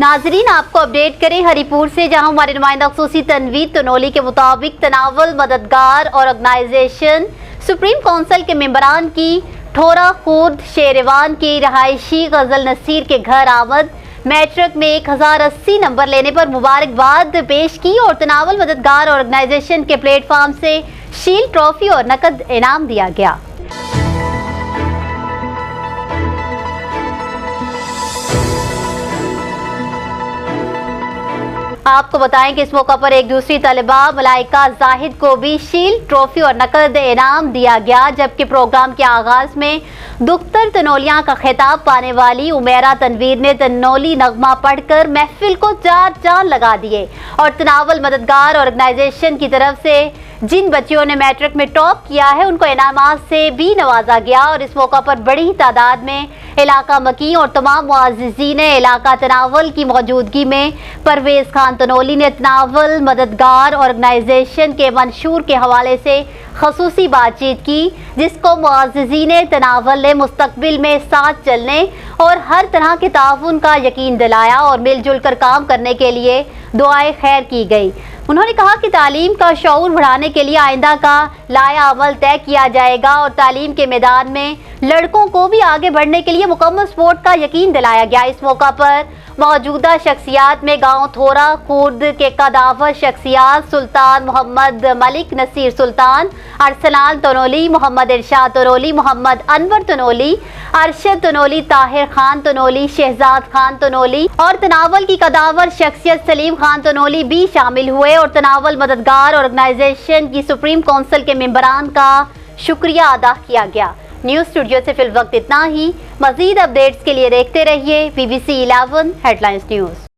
नाजरीन, आपको अपडेट करें हरी पुर से, जहां हमारे नुमाइंदा खसूसी तनवीर तनोली के मुताबिक तनावल मददगार और ऑर्गेनाइजेशन सुप्रीम काउंसिल के मेंबरान की ठोरा खुर्द शेरवान की रहायशी गजल नसीर के घर आमद, मैट्रिक में 1080 नंबर लेने पर मुबारकबाद पेश की और तनावल मददगार और ऑर्गेनाइजेशन के प्लेटफॉर्म से शील्ड, ट्रॉफी और नकद इनाम दिया गया। आपको बताएं कि इस मौका पर एक दूसरी तलिबा मलाइका जाहिद को भी शील्ड, ट्रॉफी और नकद इनाम दिया गया, जबकि प्रोग्राम के आगाज में दुख्तर तनोलिया का खिताब पाने वाली उमेरा तनवीर ने तनोली नगमा पढ़कर महफिल को चार चांद लगा दिए और तनावल मददगार ऑर्गेनाइजेशन की तरफ से जिन बच्चियों ने मैट्रिक में टॉप किया है उनको इनामात से भी नवाजा गया। और इस मौका पर बड़ी तादाद में इलाका मकी और तमाम मुआज़्ज़िज़ीन इलाका तनावल की मौजूदगी में परवेज़ खान तनोली ने तनावल मददगार ऑर्गेनाइजेशन के मंशूर के हवाले से खसूसी बातचीत की, जिसको मुआज़्ज़िज़ीन तनावल ने मुस्तकबिल में साथ चलने और हर तरह के ताउन का यकीन दिलाया और मिलजुल कर काम करने के लिए दुआएं खैर की गई। उन्होंने कहा कि तालीम का शऊर बढ़ाने के लिए आइंदा का लाया अमल तय किया जाएगा और तालीम के मैदान में लड़कों को भी आगे बढ़ने के लिए मुकम्मल सपोर्ट का यकीन दिलाया गया। इस मौका पर मौजूदा शख्सियात में गांव थोरा खुर्द के कदावर शख्सियात सुल्तान मोहम्मद मलिक नसीर सुल्तान, अरसलान तनोली, मोहम्मद इरशाद तनोली, मोहम्मद अनवर तनोली, अरशद तनोली, ताहिर खान तनोली, शहजाद खान तनोली और तनावल की कदावर शख्सियत सलीम खान तनोली भी शामिल हुए और तनावल मददगार ऑर्गेनाइजेशन की सुप्रीम काउंसिल के मेंबरान का शुक्रिया अदा किया गया। न्यूज़ स्टूडियो से फिल वक्त इतना ही। मज़ीद अपडेट्स के लिए देखते रहिए BBC 11 हेडलाइंस न्यूज़।